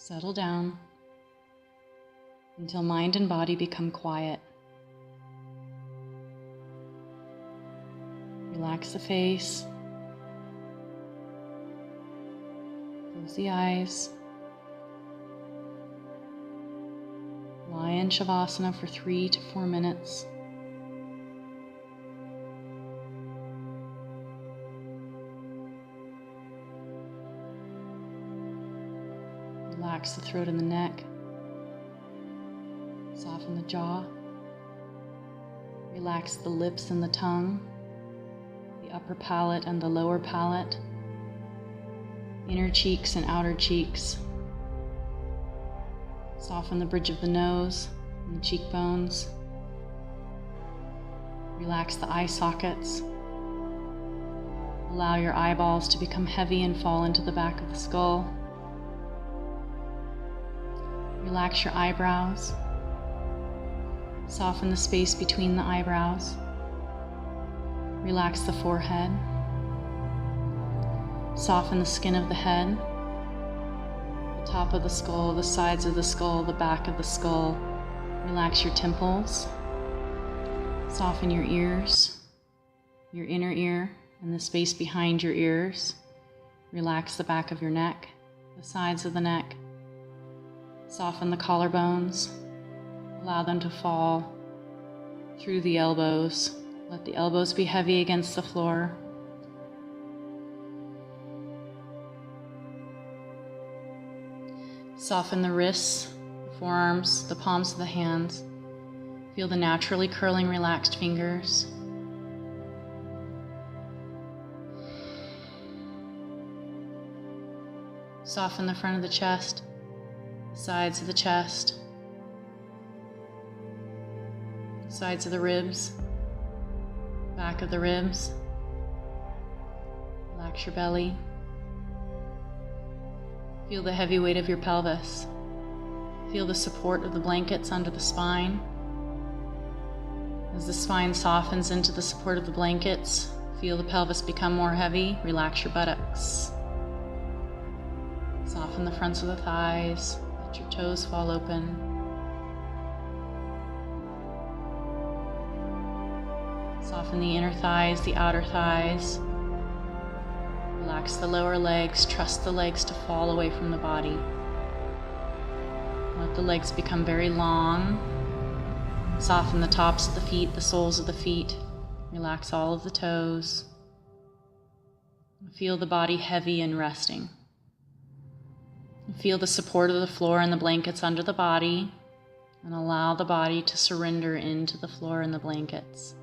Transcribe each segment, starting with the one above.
Settle down until mind and body become quiet. Relax the face. Close the eyes. Lie in Shavasana for 3 to 4 minutes. Relax the throat and the neck. Soften the jaw. Relax the lips and the tongue, the upper palate and the lower palate, inner cheeks and outer cheeks. Soften the bridge of the nose and the cheekbones. Relax the eye sockets. Allow your eyeballs to become heavy and fall into the back of the skull. Relax your eyebrows. Soften the space between the eyebrows. Relax the forehead. Soften the skin of the head, the top of the skull, the sides of the skull, the back of the skull. Relax your temples. Soften your ears, your inner ear, and the space behind your ears. Relax the back of your neck, the sides of the neck. Soften the collarbones. Allow them to fall through the elbows. Let the elbows be heavy against the floor. Soften the wrists, the forearms, the palms of the hands. Feel the naturally curling, relaxed fingers. Soften the front of the chest, the sides of the chest, sides of the ribs, back of the ribs. Relax your belly. Feel the heavy weight of your pelvis. Feel the support of the blankets under the spine. As the spine softens into the support of the blankets, feel the pelvis become more heavy. Relax your buttocks. Soften the fronts of the thighs. Let your toes fall open. Soften the inner thighs, the outer thighs. Relax the lower legs. Trust the legs to fall away from the body. Let the legs become very long. Soften the tops of the feet, the soles of the feet. Relax all of the toes. Feel the body heavy and resting. Feel the support of the floor and the blankets under the body, and allow the body to surrender into the floor and the blankets.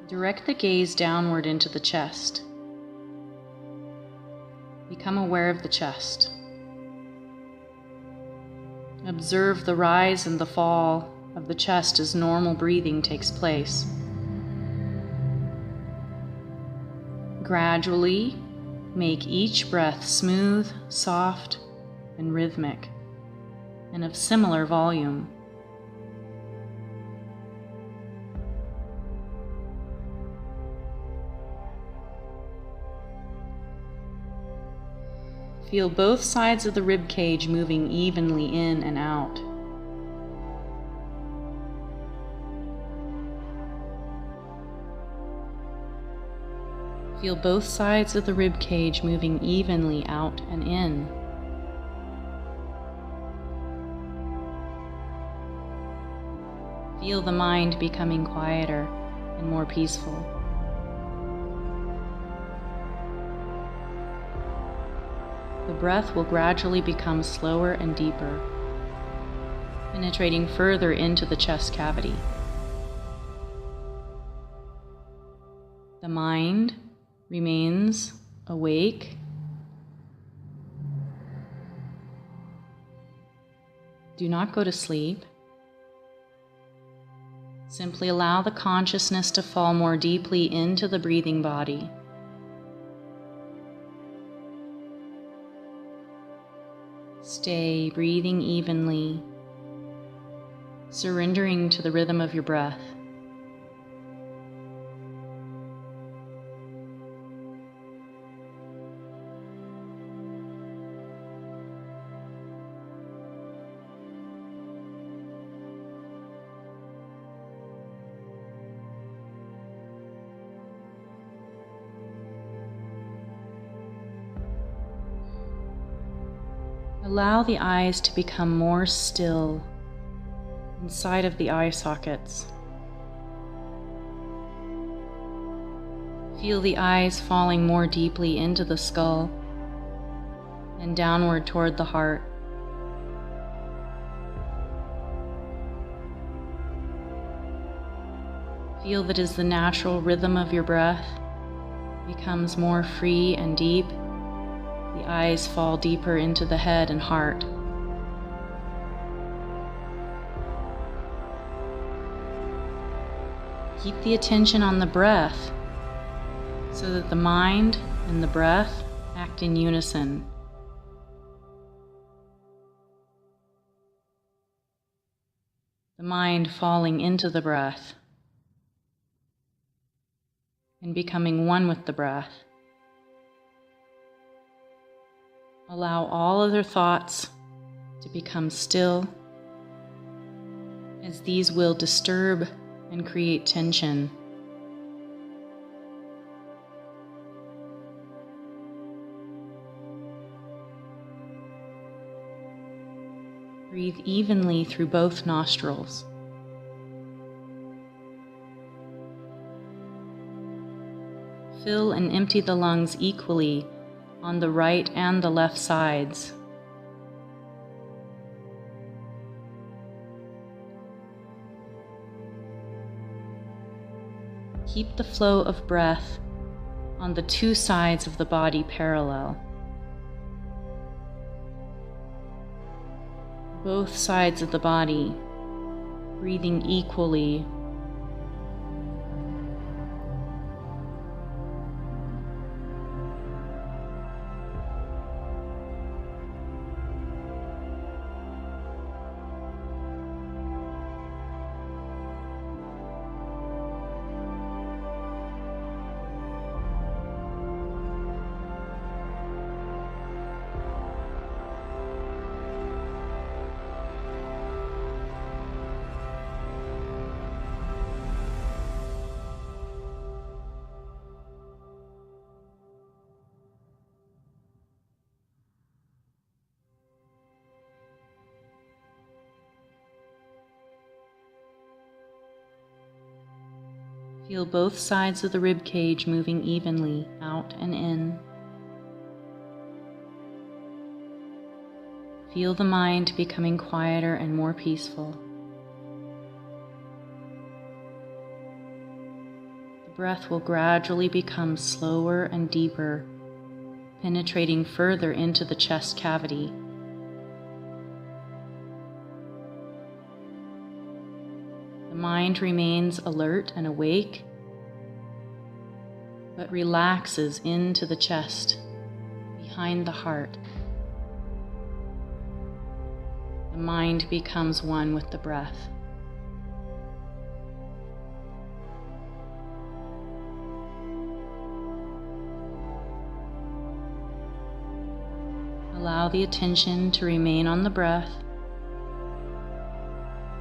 Direct the gaze downward into the chest. Become aware of the chest. Observe the rise and the fall of the chest as normal breathing takes place. Gradually, make each breath smooth, soft, and rhythmic, and of similar volume. Feel both sides of the rib cage moving evenly in and out. Feel both sides of the rib cage moving evenly out and in. Feel the mind becoming quieter and more peaceful. The breath will gradually become slower and deeper, penetrating further into the chest cavity. The mind remains awake, do not go to sleep. Simply allow the consciousness to fall more deeply into the breathing body. Stay breathing evenly, surrendering to the rhythm of your breath. Allow the eyes to become more still inside of the eye sockets. Feel the eyes falling more deeply into the skull and downward toward the heart. Feel that as the natural rhythm of your breath becomes more free and deep, the eyes fall deeper into the head and heart. Keep the attention on the breath so that the mind and the breath act in unison. The mind falling into the breath and becoming one with the breath. Allow all other thoughts to become still, as these will disturb and create tension. Breathe evenly through both nostrils. Fill and empty the lungs equally on the right and the left sides. Keep the flow of breath on the two sides of the body parallel. Both sides of the body breathing equally. Feel both sides of the rib cage moving evenly out and in. Feel the mind becoming quieter and more peaceful. The breath will gradually become slower and deeper, penetrating further into the chest cavity. The mind remains alert and awake, but relaxes into the chest, behind the heart. The mind becomes one with the breath. Allow the attention to remain on the breath,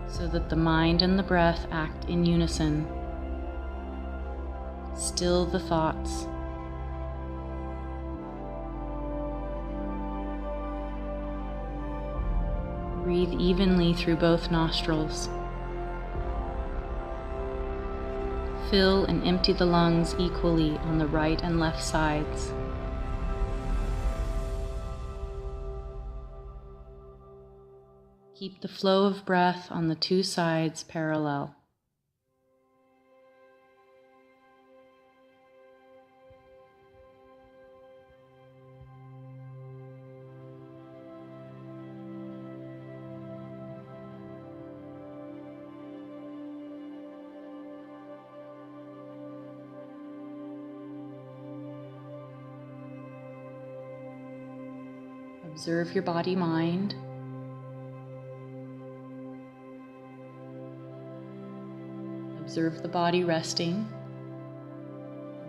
so that the mind and the breath act in unison. Still the thoughts. Breathe evenly through both nostrils. Fill and empty the lungs equally on the right and left sides. Keep the flow of breath on the two sides parallel. Observe your body-mind. Observe the body resting.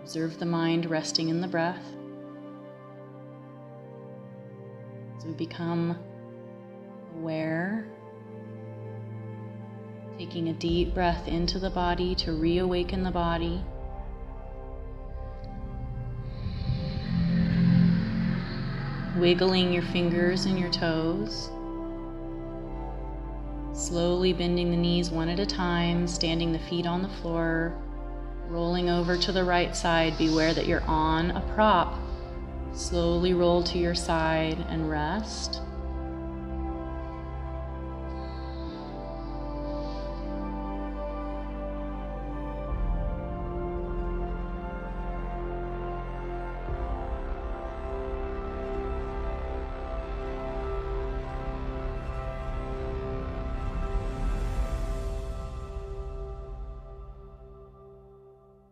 Observe the mind resting in the breath. As we become aware, taking a deep breath into the body to reawaken the body. wiggling your fingers and your toes. Slowly bending the knees one at a time, standing the feet on the floor, rolling over to the right side. Beware that you're on a prop. Slowly roll to your side and rest.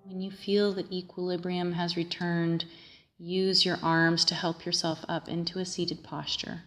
When you feel that equilibrium has returned, use your arms to help yourself up into a seated posture.